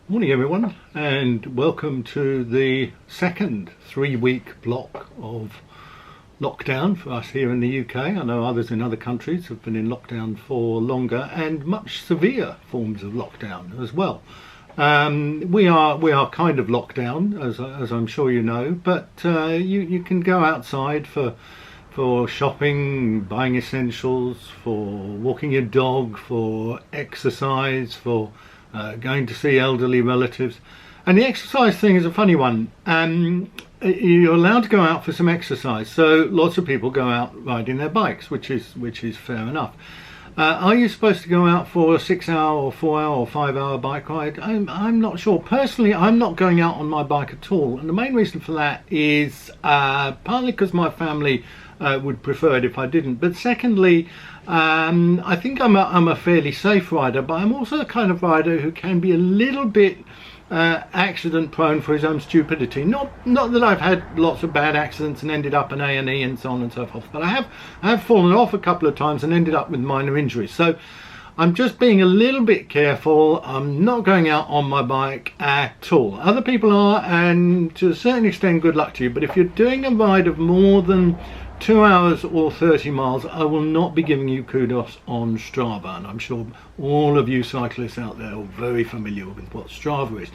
Morning everyone, and welcome to the second 3-week block of lockdown for us here in the UK. I know others in other countries have been in lockdown for longer and much severe forms of lockdown as well. We are kind of locked down, as I'm sure you know, but you can go outside for shopping, buying essentials, for walking your dog, for exercise, for going to see elderly relatives. And the exercise thing is a funny one. You're allowed to go out for some exercise, so lots of people go out riding their bikes, which is fair enough. Are you supposed to go out for a 6-hour or 4-hour or 5-hour bike ride? I'm not sure. Personally, I'm not going out on my bike at all, and the main reason for that is partly because my family would prefer it if I didn't, but secondly, I think I'm a fairly safe rider, but I'm also the kind of rider who can be a little bit accident prone for his own stupidity. Not that I've had lots of bad accidents and ended up in A&E and so on and so forth, but I have fallen off a couple of times and ended up with minor injuries. So I'm just being a little bit careful. I'm not going out on my bike at all. Other people are, and to a certain extent good luck to you, but if you're doing a ride of more than 2 hours or 30 miles, I will not be giving you kudos on Strava, and I'm sure all of you cyclists out there are very familiar with what Strava is.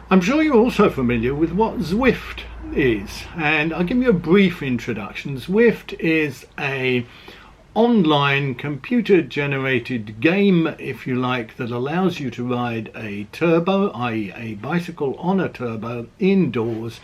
I'm sure you're also familiar with what Zwift is, and I'll give you a brief introduction. Zwift is a online computer generated game, if you like, that allows you to ride a turbo, i.e. a bicycle on a turbo, indoors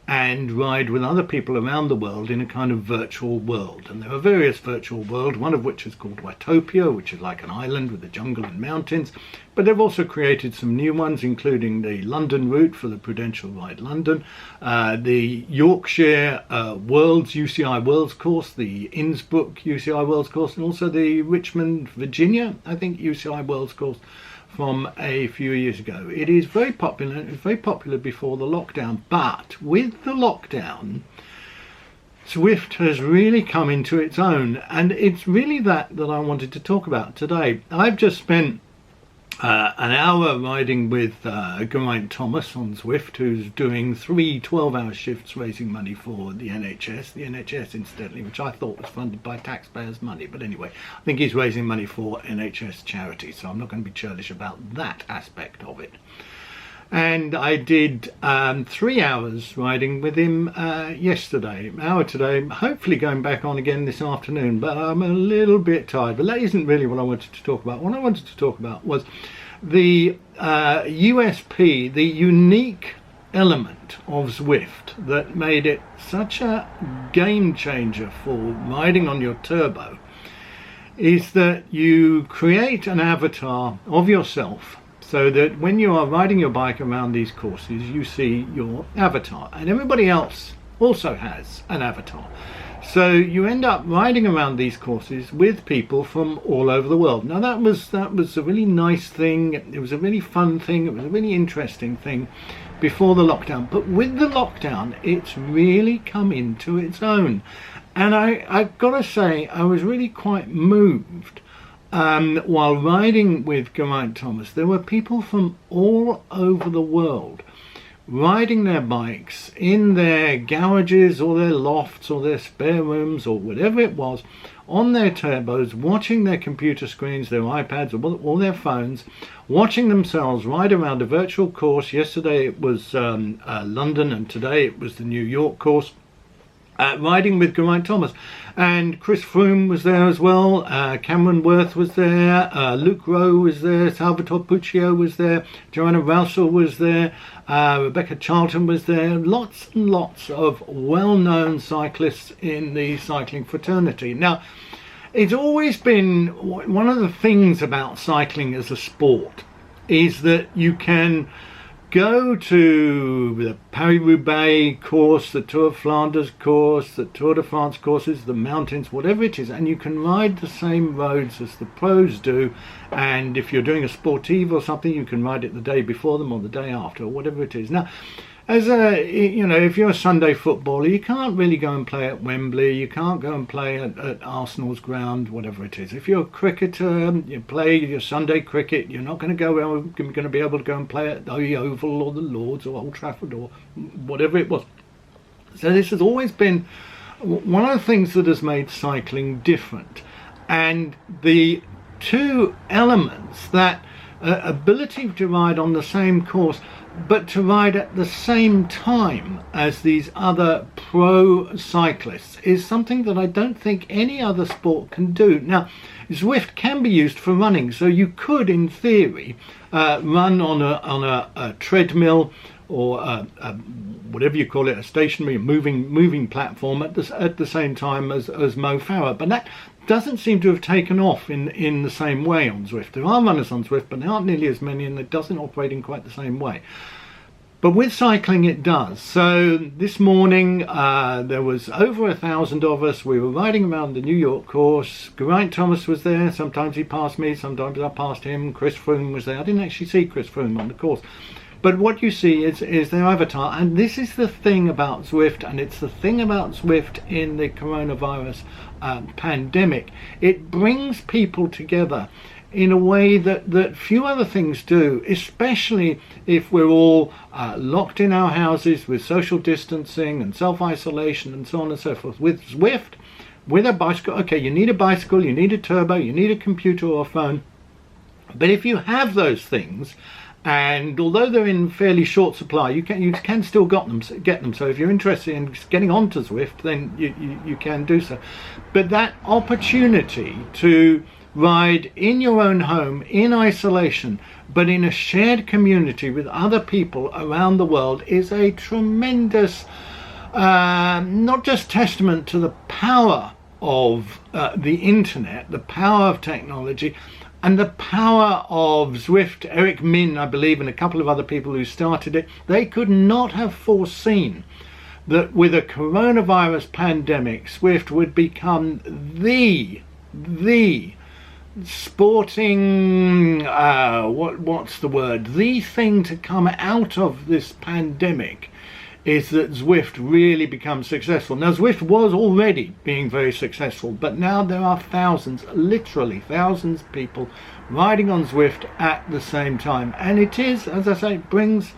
and ride with other people around the world in a kind of virtual world. And there are various virtual worlds, one of which is called Watopia, which is like an island with a jungle and mountains, but they've also created some new ones, including the London route for the Prudential Ride London, the Yorkshire Worlds UCI Worlds course, the Innsbruck UCI Worlds course, and also the Richmond, Virginia, I think, UCI Worlds course from a few years ago. It is very popular. It was very popular before the lockdown, but with the lockdown, Zwift has really come into its own, and it's really that I wanted to talk about today. I've just spent an hour riding with Geraint Thomas on Zwift, who's doing 3 12-hour shifts raising money for the NHS. The NHS, incidentally, which I thought was funded by taxpayers' money. But anyway, I think he's raising money for NHS charities, so I'm not going to be churlish about that aspect of it. And I did 3 hours riding with him yesterday, an hour today, hopefully going back on again this afternoon, but I'm a little bit tired. But that isn't really what I wanted to talk about. What I wanted to talk about was the USP, the unique element of Zwift that made it such a game changer for riding on your turbo, is that you create an avatar of yourself, so that when you are riding your bike around these courses, you see your avatar, and everybody else also has an avatar. So you end up riding around these courses with people from all over the world. Now that was a really nice thing. It was a really fun thing. It was a really interesting thing before the lockdown. But with the lockdown, it's really come into its own. And I've got to say, I was really quite moved. While riding with Geraint Thomas, there were people from all over the world riding their bikes in their garages or their lofts or their spare rooms or whatever it was, on their turbos, watching their computer screens, their iPads or their phones, watching themselves ride around a virtual course. Yesterday it was London, and today it was the New York course. Riding with Geraint Thomas, and Chris Froome was there as well, Cameron Worth was there, Luke Rowe was there, Salvatore Puccio was there, Joanna Rousel was there, Rebecca Charlton was there, lots and lots of well-known cyclists in the cycling fraternity. Now, it's always been one of the things about cycling as a sport is that you can go to the Paris-Roubaix course, the Tour of Flanders course, the Tour de France courses, the mountains, whatever it is, and you can ride the same roads as the pros do. And if you're doing a sportive or something, you can ride it the day before them or the day after, or whatever it is. Now, as a, you know, if you're a Sunday footballer, you can't really go and play at Wembley. You can't go and play at Arsenal's ground, whatever it is. If you're a cricketer, you play your Sunday cricket. You're not going to be able to go and play at the Oval or the Lords or Old Trafford or whatever it was. So this has always been one of the things that has made cycling different, and the two elements, that ability to ride on the same course but to ride at the same time as these other pro cyclists, is something that I don't think any other sport can do. Now, Zwift can be used for running, so you could, in theory, run on a treadmill or whatever you call it, a stationary moving platform at the same time as Mo Farah. But that doesn't seem to have taken off in the same way on Zwift. There are runners on Zwift, but there aren't nearly as many, and it doesn't operate in quite the same way. But with cycling it does. So this morning there was over 1,000 of us. We were riding around the New York course. Geraint Thomas was there. Sometimes he passed me, sometimes I passed him. Chris Froome was there. I didn't actually see Chris Froome on the course. But what you see is their avatar, and this is the thing about Zwift, and it's the thing about Zwift in the coronavirus pandemic. It brings people together in a way that few other things do, especially if we're all locked in our houses with social distancing and self-isolation and so on and so forth. With Zwift, with a bicycle, okay, you need a bicycle, you need a turbo, you need a computer or a phone, but if you have those things, and although they're in fairly short supply, you can still get them. So if you're interested in getting onto Zwift, then you can do so. But that opportunity to ride in your own home, in isolation, but in a shared community with other people around the world, is a tremendous, not just testament to the power of the internet, the power of technology, and the power of Zwift. Eric Min, I believe, and a couple of other people who started it, they could not have foreseen that with a coronavirus pandemic, Zwift would become the sporting, what's the word? The thing to come out of this pandemic is that Zwift really becomes successful. Now, Zwift was already being very successful, but now there are thousands, literally thousands of people riding on Zwift at the same time. And it is, as I say, it brings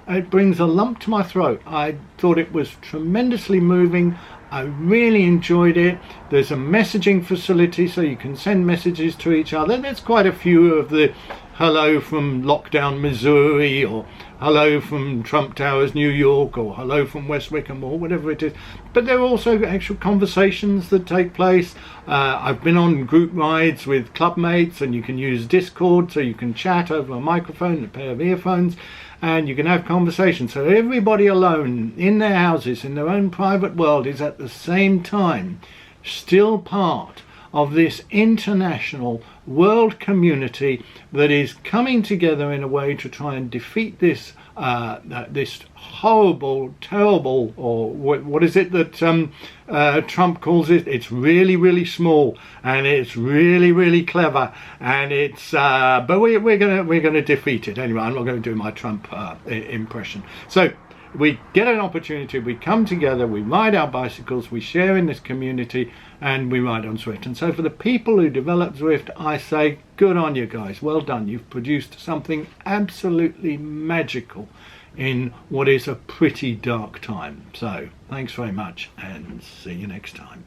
a lump to my throat. I thought it was tremendously moving. I really enjoyed it. There's a messaging facility, so you can send messages to each other. There's quite a few of the hello from lockdown Missouri, or hello from Trump Towers New York, or hello from West Wickham, or whatever it is. But there are also actual conversations that take place. I've been on group rides with clubmates, and you can use Discord, so you can chat over a microphone and a pair of earphones, and you can have conversations. So everybody alone in their houses, in their own private world, is at the same time still part of this international world community that is coming together in a way to try and defeat this this horrible, terrible, or what is it that Trump calls it? It's really, really small, and it's really, really clever, and it's but we're gonna defeat it anyway. I'm not going to do my Trump impression. So we get an opportunity, we come together, we ride our bicycles, we share in this community, and we ride on Zwift. And so for the people who developed Zwift, I say good on you guys, well done. You've produced something absolutely magical in what is a pretty dark time. So thanks very much, and see you next time.